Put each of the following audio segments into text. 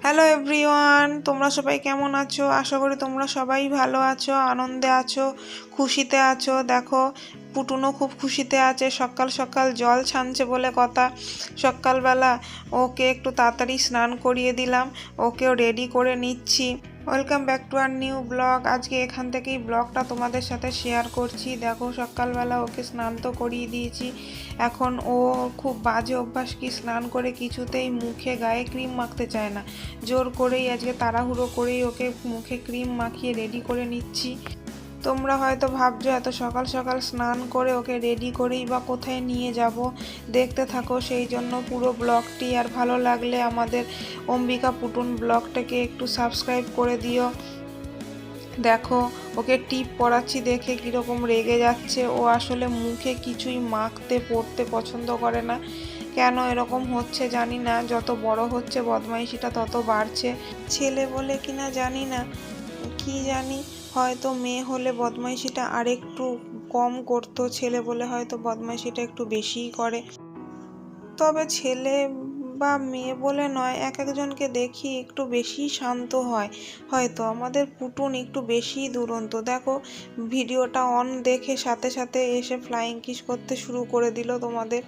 Hello everyone, তোমরা সবাই কেমন আছো? আশা করি তোমরা সবাই ভালো আছো, আনন্দে আছো, খুশিতে আছো। দেখো পুটুনও খুব খুশিতে আছে। সকাল সকাল জল ছানছে বলে কথা। সকালবেলা ওকে একটু তাড়াতাড়ি স্নান করিয়ে দিলাম, ওকেও রেডি করে নিচ্ছি। Welcome back to our new blog. আজকে এখান থেকেই ব্লগটা তোমাদের সাথে শেয়ার করছি। দেখো সকালবেলা ওকে স্নান তো করিয়ে দিয়েছি। এখন ও খুব বাজে অভ্যাস কি, স্নান করে কিছুতেই মুখে গায়ে ক্রিম মাখতে চায় না। জোর করেই আজকে তাড়াহুড়ো করেই ওকে মুখে ক্রিম মাখিয়ে রেডি করে নিচ্ছি। তোমরা হয়তো ভাবছো এত সকাল সকাল স্নান করে ওকে রেডি করেই বা কোথায় নিয়ে যাব। দেখতে থাকো সেই জন্য পুরো ব্লগটি। আর ভালো লাগলে আমাদের অম্বিকা পুটুন ব্লগটাকে একটু সাবস্ক্রাইব করে দিও। দেখো ওকে টিপ পরাচ্ছি দেখে কীরকম রেগে যাচ্ছে। ও আসলে মুখে কিছুই মাখতে পড়তে পছন্দ করে না। কেন এরকম হচ্ছে জানি না। যত বড় হচ্ছে বদমাইশিটা তত বাড়ছে। ছেলে বলে কিনা জানি না, কি জানি, হয়তো মেয়ে হলে বদমাইশিটা আরেকটু কম করতো, ছেলে বলে হয়তো বদমাইশিটা একটু বেশিই করে। তবে ছেলে বা মেয়ে বলে নয়, এক একজনকে দেখি একটু বেশি শান্ত হয়। হয়তো আমাদের পুটুন একটু বেশিই দুরন্ত। দেখো ভিডিওটা অন দেখে সাথে সাথে এসে ফ্লাইং কিস করতে শুরু করে দিল তোমাদের।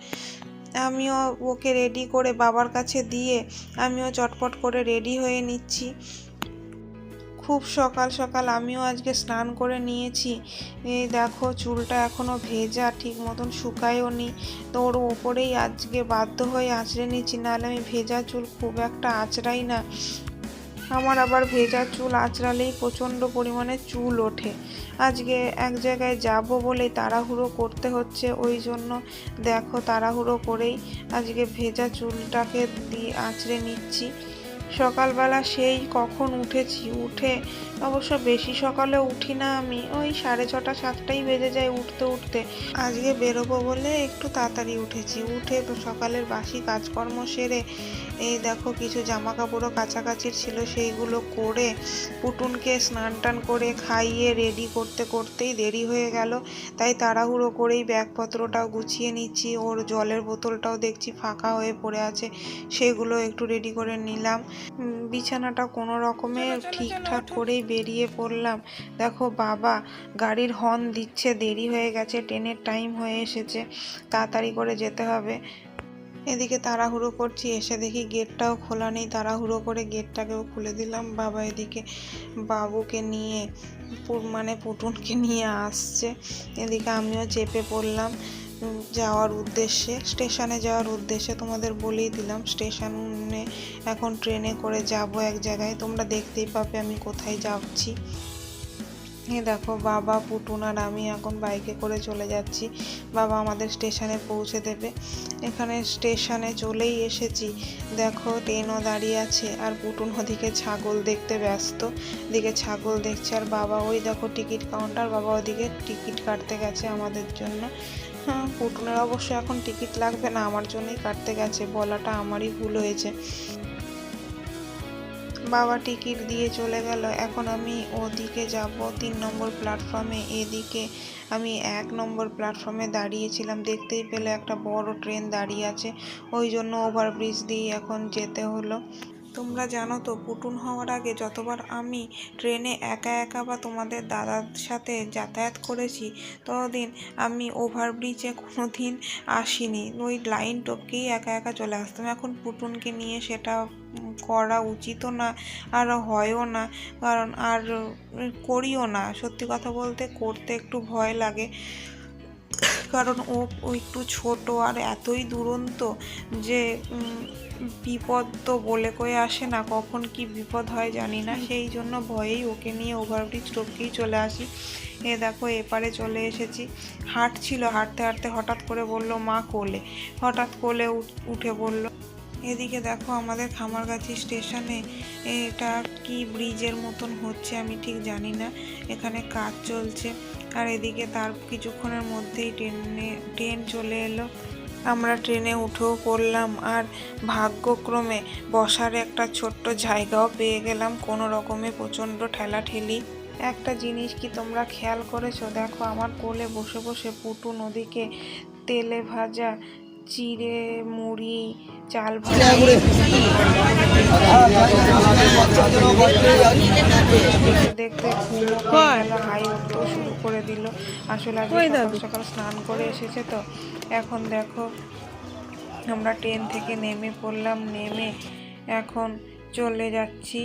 আমিও ওকে রেডি করে বাবার কাছে দিয়ে আমিও চটপট করে রেডি হয়ে নিচ্ছি। খুব সকাল সকাল আমিও আজকে স্নান করে নিয়েছি। এই দেখো চুলটা এখনও ভেজা, ঠিক মতন শুকায়ও নি। তো ওর ওপরেই আজকে বাধ্য হয়ে আঁচড়ে নিচ্ছি, নাহলে আমি ভেজা চুল খুব একটা আঁচড়াই না। আমার আবার ভেজা চুল আঁচড়ালেই প্রচণ্ড পরিমাণে চুল ওঠে। আজকে এক জায়গায় যাব বলেই তাড়াহুড়ো করতে হচ্ছে, ওই জন্য দেখো তাড়াহুড়ো করেই আজকে ভেজা চুলটাকে দিয়ে আঁচড়ে নিচ্ছি। সকালবেলা সেই কখন উঠেছি, উঠে অবশ্য বেশি সকালে উঠি না আমি, ওই 6:30 7টাই বেজে যায় উঠতে উঠতে। আজকে বেরোবো বলে একটু তাড়াতাড়ি উঠেছি। উঠে তো সকালের বাসি কাজকর্ম সেরে এই দেখো কিছু জামা কাপড়ও কাছাকাছি ছিল, সেইগুলো করে পুটুনকে স্নান টান করে খাইয়ে রেডি করতে করতেই দেরি হয়ে গেল। তাই তাড়াহুড়ো করেই ব্যাগপত্রটাও গুছিয়ে নিচ্ছি। ওর জলের বোতলটাও দেখছি ফাঁকা হয়ে পড়ে আছে, সেগুলো একটু রেডি করে নিলাম। বিছানাটা কোনো রকমে ঠিকঠাক করেই বেরিয়ে পড়লাম। দেখো বাবা গাড়ির হর্ন দিচ্ছে, দেরি হয়ে গেছে, ট্রেনের টাইম হয়ে এসেছে, তাড়াতাড়ি করে যেতে হবে। এদিকে তাড়াহুড়ো করছি, এসে দেখি গেটটাও খোলা নেই। তাড়াহুড়ো করে গেটটাকেও খুলে দিলাম। বাবা এদিকে বাবুকে নিয়ে মানে পুটুনকে নিয়ে আসছে। এদিকে আমিও চেপে পড়লাম যাওয়ার উদ্দেশ্যে, স্টেশনে যাওয়ার উদ্দেশ্যে। তোমাদের বলেই দিলাম স্টেশনে এখন ট্রেনে করে যাব এক জায়গায়, তোমরা দেখতেই পাবে আমি কোথায় যাচ্ছি। দেখো বাবা পুটুন আর আমি এখন বাইকে করে চলে যাচ্ছি। বাবা আমাদের স্টেশনে পৌঁছে দেবে। এখানে স্টেশনে চলেই এসেছি। দেখো ট্রেনও দাঁড়িয়ে আছে আর পুটুন ওদিকে ছাগল দেখতে ব্যস্ত, দিকে ছাগল দেখছে। আর বাবা ওই দেখো টিকিট কাউন্টার, বাবা ওদিকে টিকিট কাটতে গেছে আমাদের জন্য। হ্যাঁ পুটুনের অবশ্য এখন টিকিট লাগবে না, আমার জন্যই কাটতে গেছে, বলাটা আমারই ভুল হয়েছে। বাবা টিকিট দিয়ে চলে গেল। এখন আমি ওদিকে যাব 3 নম্বর প্ল্যাটফর্মে। এদিকে আমি 1 নম্বর প্ল্যাটফর্মে দাঁড়িয়েছিলাম, দেখতেই পেলে একটা বড় ট্রেন দাঁড়িয়ে আছে, ওই জন্য ওভারব্রিজ দিয়ে এখন যেতে হলো। তোমরা জানো তো পুটুন হওয়ার আগে যতবার আমি ট্রেনে একা একা বা তোমাদের দাদার সাথে যাতায়াত করেছি, ততদিন আমি ওভারব্রিজে কোনো দিন আসিনি। ওই লাইন টপকেই একা একা চলে আসতাম। এখন পুটুনকে নিয়ে সেটা করা উচিতও না আর হয়ও না, কারণ আর করিও না। সত্যি কথা বলতে করতে একটু ভয় লাগে, কারণ ও একটু ছোট আর এতই দুরন্ত যে বিপদ তো বলে কয়ে আসে না, কখন কি বিপদ হয় জানি না। সেই জন্য ভয়েই ওকে নিয়ে ওভারব্রিজ টপকেই চলে আসি। দেখো এপারে চলে এসেছি। হাঁটছিল, হাঁটতে হাঁটতে হঠাৎ করে বলল মা কোলে, হঠাৎ কোলে উঠে বলল। এদিকে দেখো আমাদের খামারগাছি স্টেশনে এটা কি ব্রিজের মতন হচ্ছে আমি ঠিক জানি না, এখানে কাজ চলছে। আর এদিকে তার কিছুক্ষণের মধ্যেই ট্রেন চলে এলো। আমরা ট্রেনে উঠেও পড়লাম আর ভাগ্যক্রমে বসার একটা ছোট্ট জায়গাও পেয়ে গেলাম কোনো রকমে। প্রচণ্ড ঠেলাঠেলি। একটা জিনিস কি তোমরা খেয়াল করেছো? দেখো আমার কোলে বসে বসে পুটুন ওদিকে তেলে ভাজা চিড়ে মুড়ি চাল ভাজা দেখতে ঘুমো পেয়ে গেল, হাই উঠতেও শুরু করে দিল। আসলে আজকে সকাল সকাল স্নান করে এসেছে তো। এখন দেখো আমরা ট্রেন থেকে নেমে পড়লাম, নেমে এখন চলে যাচ্ছি।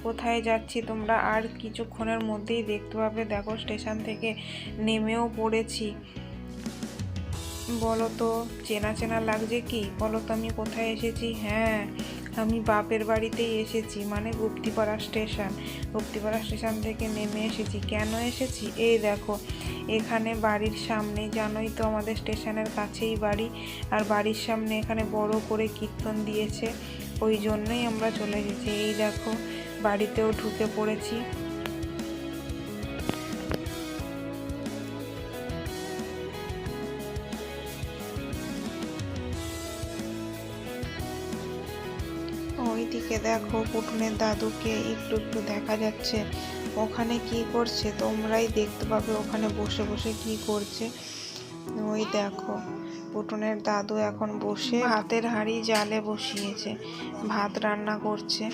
কোথায় যাচ্ছি তোমরা আর কিছুক্ষণের মধ্যেই দেখতে পাবে। দেখো স্টেশন থেকে নেমেও পড়েছি। বলো তো চেনা চেনা লাগছে কি? বলো তো আমি কোথায় এসেছি? হ্যাঁ, আমি বাপের বাড়িতেই এসেছি, মানে গুপ্তিপাড়া স্টেশন। গুপ্তিপাড়া স্টেশন থেকে নেমে এসেছি। কেন এসেছি? এই দেখো এখানে বাড়ির সামনে, জানোই তো আমাদের স্টেশনের কাছেই বাড়ি, আর বাড়ির সামনে এখানে বড় করে কীর্তন দিয়েছে, ওই জন্যই আমরা চলে এসেছি। এই দেখো বাড়িতেও ঢুকে পড়েছি। ওইদিকে দেখো পুটুনের দাদুকে একটু একটু দেখা যাচ্ছে। ওখানে কি করছে তোমরাই দেখতে পাবে, ওখানে বসে বসে কি করছে। ওই দেখো পুটুনের দাদু এখন বসে ভাতের হাঁড়ি জালে বসিয়েছে, ভাত রান্না করছে।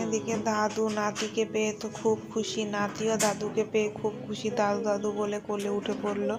এদিকে দাদু নাতিকে পেয়ে তো খুব খুশি, নাতিও দাদুকে পেয়ে খুব খুশি। দাদু দাদু বলে কোলে উঠে পড়লো।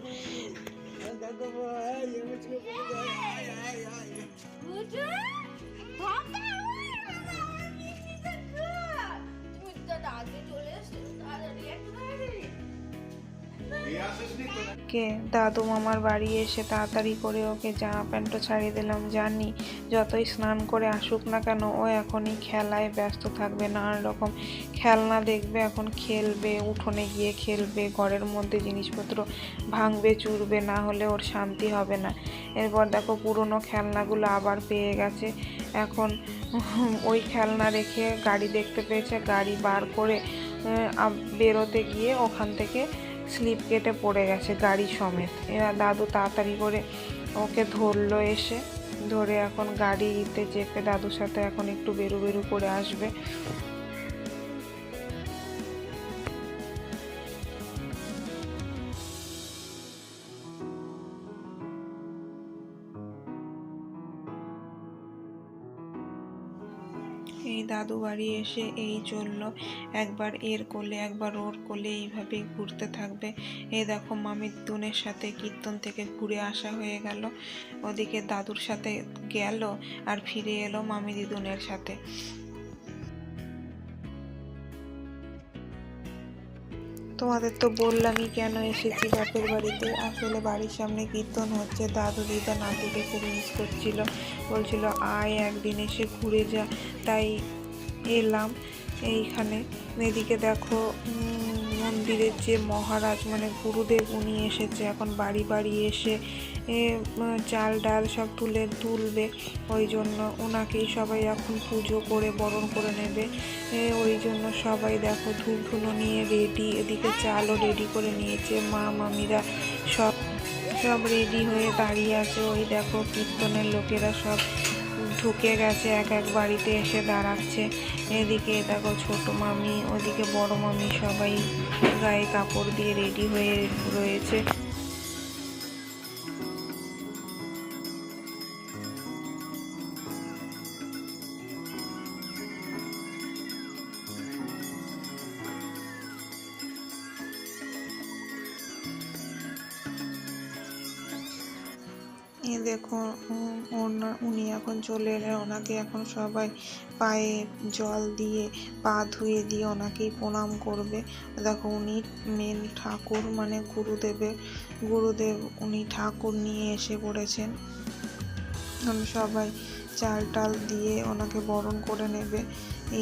কে দাদু মামার বাড়ি এসে তাড়াতাড়ি করে ওকে জামা প্যান্টও ছাড়িয়ে দিলাম। জানি যতই স্নান করে আসুক না কেন ও এখনই খেলায় ব্যস্ত থাকবে, নানান রকম খেলনা দেখবে, এখন খেলবে, উঠোনে গিয়ে খেলবে, ঘরের মধ্যে জিনিসপত্র ভাঙবে চুরবে, না হলে ওর শান্তি হবে না। এরপর দেখো পুরনো খেলনাগুলো আবার পেয়ে গেছে। এখন ওই খেলনা রেখে গাড়ি দেখতে পেয়েছে, গাড়ি বার করে বেরোতে গিয়ে ওখান থেকে স্লিপ কেটে পড়ে গেছে গাড়ি সমেত। এবার দাদু তাড়াতাড়ি করে ওকে ধরলো, এসে ধরে এখন গাড়িতে চেপে দাদুর সাথে এখন একটু বেরু বেরু করে আসবে। এই দাদু বাড়ি এসে এই চললো, একবার এর কোলে একবার ওর কোলে, এইভাবেই ঘুরতে থাকবে। এই দেখো মামির দুনের সাথে কীর্তন থেকে ঘুরে আসা হয়ে গেল, ওদিকে দাদুর সাথে গেল আর ফিরে এলো মামি দিদুনের সাথে। তোমাদের তো বললামই কেন এসেছি বাপের বাড়িতে। আসলে বাড়ির সামনে কীর্তন হচ্ছে, দাদু দিদা নাতিকে খুব মিস করছিল, বলছিল আয় একদিন এসে ঘুরে যা, তাই এলাম এইখানে। এদিকে দেখো মন্দিরের যে মহারাজ মানে গুরুদেব উনি এসেছে, এখন বাড়ি বাড়ি এসে চাল ডাল সব তুলবে, ওই জন্য ওনাকেই সবাই এখন পুজো করে বরণ করে নেবে। ওই জন্য সবাই দেখো ধূপ ধুনো নিয়ে রেডি, এদিকে চালও রেডি করে নিয়েছে, মা মামিরা সব রেডি হয়ে দাঁড়িয়ে আছে। ওই দেখো কীর্তনের লোকেরা সব ঢুকে গেছে, এক এক বাড়িতে এসে দাঁড়াচ্ছে। এদিকে দেখো ছোট মামি, ওদিকে বড় মামি, সবাই গায়ে কাপড় দিয়ে রেডি হয়ে রয়েছে। দেখো উনি এখন চলে এলেন, ওনাকে এখন সবাই পায়ে জল দিয়ে পা ধুয়ে দিয়ে ওনাকেই প্রণাম করবে। দেখো উনি মেন ঠাকুর মানে গুরুদেব উনি ঠাকুর নিয়ে এসে পড়েছেন। সবাই চাল টাল দিয়ে ওনাকে বরণ করে নেবে,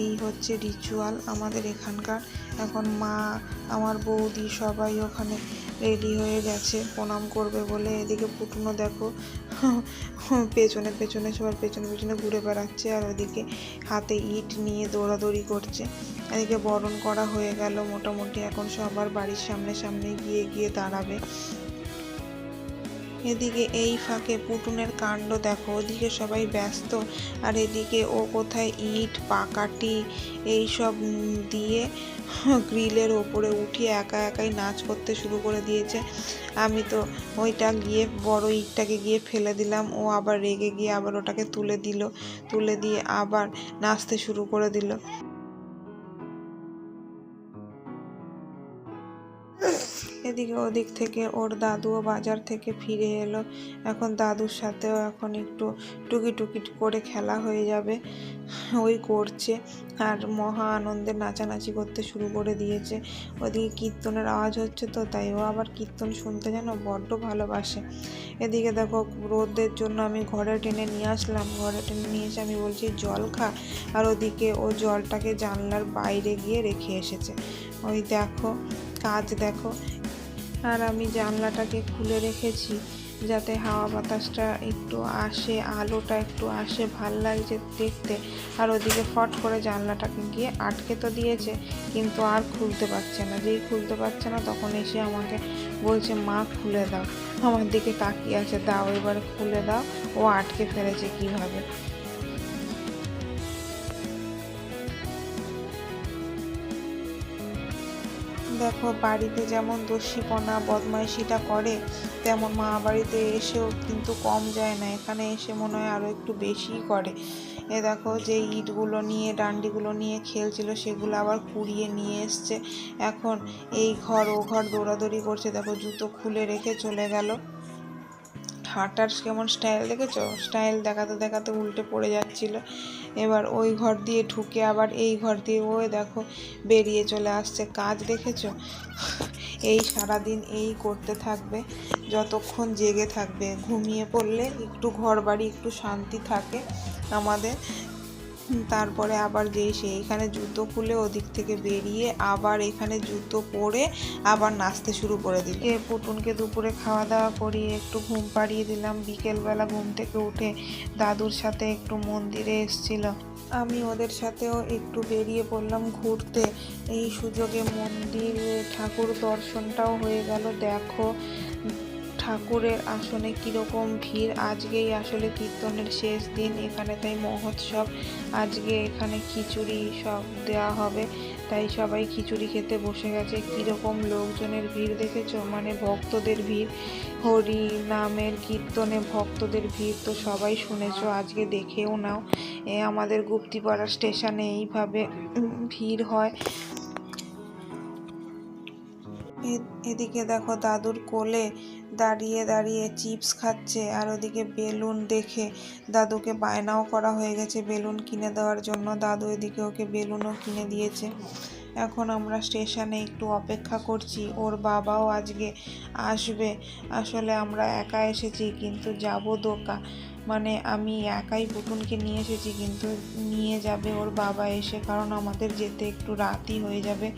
এই হচ্ছে রিচুয়াল আমাদের এখানকার। এখন মা আমার বৌদি সবাই ওখানে রেডি হয়ে গেছে প্রণাম করবে বলে। এদিকে পুটুনো দেখো পেছনে পেছনে সবার পেছনে পেছনে ঘুরে বেড়াচ্ছে, আর ওদিকে হাতে ইট নিয়ে দৌড়াদৌড়ি করছে। এদিকে বরণ করা হয়ে গেল মোটামুটি, এখন সবার বাড়ির সামনে সামনে গিয়ে গিয়ে দাঁড়াবে। এদিকে এই ফাঁকে পুটুনের কাণ্ড দেখো, ওদিকে সবাই ব্যস্ত আর এদিকে ও কোথায় ইট পাকাটি এইসব দিয়ে গ্রিলের ওপরে উঠিয়ে একা একাই নাচ করতে শুরু করে দিয়েছে। আমি তো ওইটা গিয়ে বড় ইটটাকে গিয়ে ফেলে দিলাম, ও আবার রেগে গিয়ে আবার ওটাকে তুলে দিয়ে আবার নাচতে শুরু করে দিল। এদিকে ওদিক থেকে ওর দাদুও বাজার থেকে ফিরে এলো। এখন দাদুর সাথেও এখন একটু টুকি করে খেলা হয়ে যাবে, ওই করছে আর মহা আনন্দে নাচানাচি করতে শুরু করে দিয়েছে। ওদিকে কীর্তনের আওয়াজ হচ্ছে তো, তাই ও আবার কীর্তন শুনতে যেন বড্ড ভালোবাসে। এদিকে দেখো রোদের জন্য আমি ঘরে টেনে নিয়ে আসলাম, ঘরে টেনে নিয়ে এসে আমি বলছি জল খা, আর ওদিকে ও জলটাকে জানলার বাইরে গিয়ে রেখে এসেছে। ওই দেখো কাজ দেখো। আর আমি জানলাটাকে খুলে রেখেছি যাতে হাওয়া বাতাসটা একটু আসে, আলোটা একটু আসে, ভাল লাগছে দেখতে। আর ওদিকে ফট করে জানলাটাকে গিয়ে আটকে তো দিয়েছে, কিন্তু আর খুলতে পারছে না। যেই খুলতে পারছে না তখন এসে আমাকে বলছে মা খুলে দাও, আমার দিকে তাকিয়ে আছে, দাও এবারে খুলে দাও, ও আটকে ফেলেছে কিভাবে। দেখো বাড়িতে যেমন দস্যিপনা বদমাইশিটা করে, তেমন মা বাড়িতে এসেও কিন্তু কম যায় না, এখানে এসে মনে হয় আরও একটু বেশিই করে। এ দেখো যে ইটগুলো নিয়ে ডান্ডিগুলো নিয়ে খেলছিল সেগুলো আবার কুড়িয়ে নিয়ে এসছে, এখন এই ঘর ও ঘর দৌড়াদৌড়ি করছে। দেখো জুতো খুলে রেখে চলে গেল। হাঁটার কেমন স্টাইল দেখেছো, স্টাইল দেখাতে দেখাতে উল্টে পড়ে যাচ্ছিল। এবার ওই ঘর দিয়ে ঢুকে আবার এই ঘর দিয়ে ওই দেখো বেরিয়ে চলে আসছে। কাজ দেখেছো, এই সারাদিন এই করতে থাকবে যতক্ষণ জেগে থাকবে। ঘুমিয়ে পড়লে একটু ঘর বাড়ি একটু শান্তি থাকে আমাদের। তারপরে আবার যেই সে এখানে জুতো খুলে ওদিক থেকে বেরিয়ে আবার এখানে জুতো পরে আবার নাচতে শুরু করে দিল। পুটুনকে দুপুরে খাওয়া দাওয়া করিয়ে একটু ঘুম পাড়িয়ে দিলাম। বিকেলবেলা ঘুম থেকে উঠে দাদুর সাথে একটু মন্দিরে এসেছিল, আমি ওদের সাথেও একটু বেরিয়ে পড়লাম ঘুরতে। এই সুযোগে মন্দিরে ঠাকুর দর্শনটাও হয়ে গেল। দেখো ঠাকুরের আসনে কীরকম ভিড়। আজকেই আসলে কীর্তনের শেষ দিন এখানে, তাই মহোৎসব। আজকে এখানে খিচুড়ি সব দেওয়া হবে, তাই সবাই খিচুড়ি খেতে বসে গেছে। কীরকম লোকজনের ভিড় দেখেছো, মানে ভক্তদের ভিড়। হরি নামের কীর্তনে ভক্তদের ভিড় তো সবাই শুনেছো, আজকে দেখেও নাও। আমাদের গুপ্তিপাড়া স্টেশনে এইভাবে ভিড় হয়। এদিকে দেখো দাদুর কোলে দাঁড়িয়ে দাঁড়িয়ে চিপস খাচ্ছে, আর ওদিকে বেলুন দেখে দাদুকে বায়নাও করা হয়ে গেছে বেলুন কিনে দেওয়ার জন্য। দাদু এদিকে ওকে বেলুনও কিনে দিয়েছে। এখন আমরা স্টেশনে একটু অপেক্ষা করছি, ওর বাবাও আজকে আসবে। আসলে আমরা একা এসেছি কিন্তু যাব দোকা, মানে আমি একাই পুতুনকে নিয়ে এসেছি, কিন্তু নিয়ে যাবে ওর বাবা এসে, কারণ আমাদের যেতে একটু রাতই হয়ে যাবে।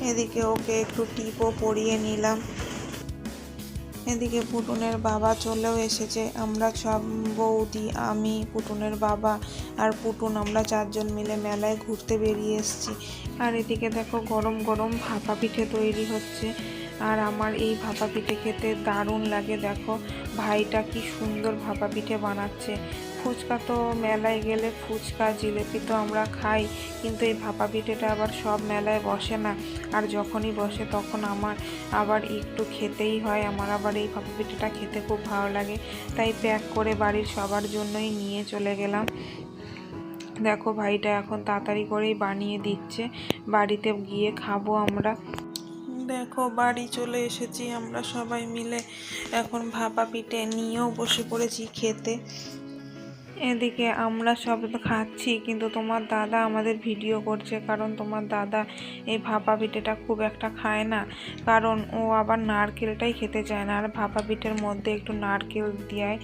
এদিকে ওকে একটু টিপও পরিয়ে নিলাম। এদিকে পুটুনের বাবা চলেও এসেছে। আমরা সব বৌদি, আমি, পুটুনের বাবা আর পুটুন, আমরা চারজন মিলে মেলায় ঘুরতে বেরিয়ে এসেছি। আর এদিকে দেখো গরম গরম ভাপা পিঠে তৈরি হচ্ছে, আর আমার এই ভাপা পিঠে খেতে দারুণ লাগে। দেখো ভাইটা কি সুন্দর ভাপা পিঠে বানাচ্ছে। ফুচকা তো মেলায় গেলে ফুচকা জিলিপি তো আমরা খাই, কিন্তু এই ভাপা পিঠেটা আবার সব মেলায় বসে না, আর যখনই বসে তখন আমার আবার একটু খেতেই হয়। আমার আবার এই ভাপা পিঠেটা খেতে খুব ভালো লাগে, তাই প্যাক করে বাড়ির সবার জন্যই নিয়ে চলে গেলাম। দেখো ভাইটা এখন তাড়াতাড়ি করেই বানিয়ে দিচ্ছে, বাড়িতে গিয়ে খাবো আমরা। দেখো বাড়ি চলে এসেছি আমরা সবাই মিলে, এখন ভাপা পিঠে নিয়েও বসে পড়েছি খেতে। এদিকে আমরা সব খাচ্ছি, কিন্তু তোমার দাদা আমাদের ভিডিও করছে, কারণ তোমার দাদা এই ভাপা পিঠেটা খুব একটা খায় না, কারণ ও আবার নারকেলটাই খেতে চায় না, আর ভাপা পিঠের মধ্যে একটু নারকেল দেয়।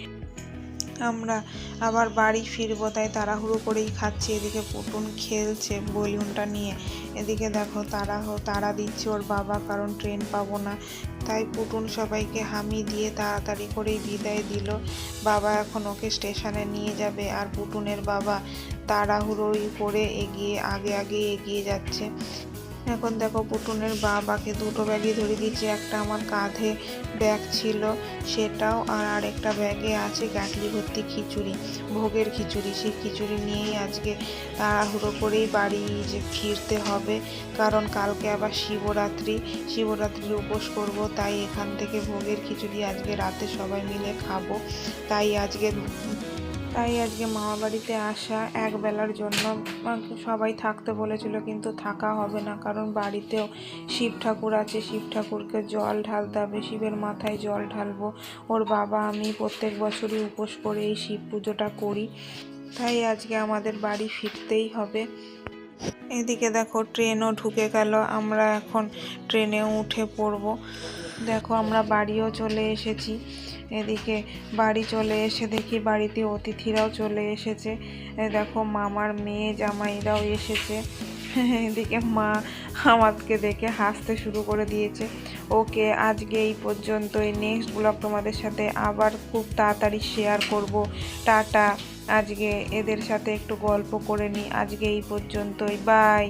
আমরা আবার বাড়ি ফিরবো তাই তাড়াহুড়ো করেই খাচ্ছি। এদিকে পুটুন খেলছে বেলুনটা নিয়ে, এদিকে দেখো তাড়া দিচ্ছে ওর বাবা, কারণ ট্রেন পাবো না। তাই পুটুন সবাইকে হামি দিয়ে তাড়াতাড়ি করেই বিদায় দিল। বাবা এখন ওকে স্টেশনে নিয়ে যাবে, আর পুটুনের বাবা তাড়াহুড়োই করে আগে এগিয়ে যাচ্ছে। এখন দেখো পুটুনের বাবাকে দুটো ব্যাগই ধরে দিয়েছি, একটা আমার কাঁধে ব্যাগ ছিল সেটাও, আর আরেকটা ব্যাগে আছে গাঁটলি ভর্তি খিচুড়ি, ভোগের খিচুড়ি। সেই খিচুড়ি নিয়েই আজকে তাড়াহুড়ো করেই বাড়ি যে ফিরতে হবে, কারণ কালকে আবার শিবরাত্রির উপোস করব, তাই এখান থেকে ভোগের খিচুড়ি আজকে রাতে সবাই মিলে খাবো। তাই আজকে মামা বাড়িতে আসা একবেলার জন্য। সবাই থাকতে বলেছিল কিন্তু থাকা হবে না, কারণ বাড়িতেও শিব ঠাকুর আছে, শিব ঠাকুরকে জল ঢালতে হবে, শিবের মাথায় জল ঢালবো। ওর বাবা আমি প্রত্যেক বছরই উপোস করে এই শিব পুজোটা করি, তাই আজকে আমাদের বাড়ি ফিরতেই হবে। এদিকে দেখো ট্রেনও ঢুকে গেল, আমরা এখন ট্রেনেও উঠে পড়বো। দেখো আমরা বাড়িও চলে এসেছি। এদিকে বাড়ি চলে এসে দেখি বাড়িতে অতিথিরাও চলে এসেছে। দেখো মামার মেয়ে জামাইরাও এসেছে। এদিকে মা আমাকে দেখে হাসতে শুরু করে দিয়েছে। ওকে, আজকে এই পর্যন্তই। নেক্সট ব্লগ তোমাদের সাথে আবার খুব তাড়াতাড়ি শেয়ার করব। টাটা। আজকে এদের সাথে একটু গল্প করে নিই। আজকে এই পর্যন্তই, বাই।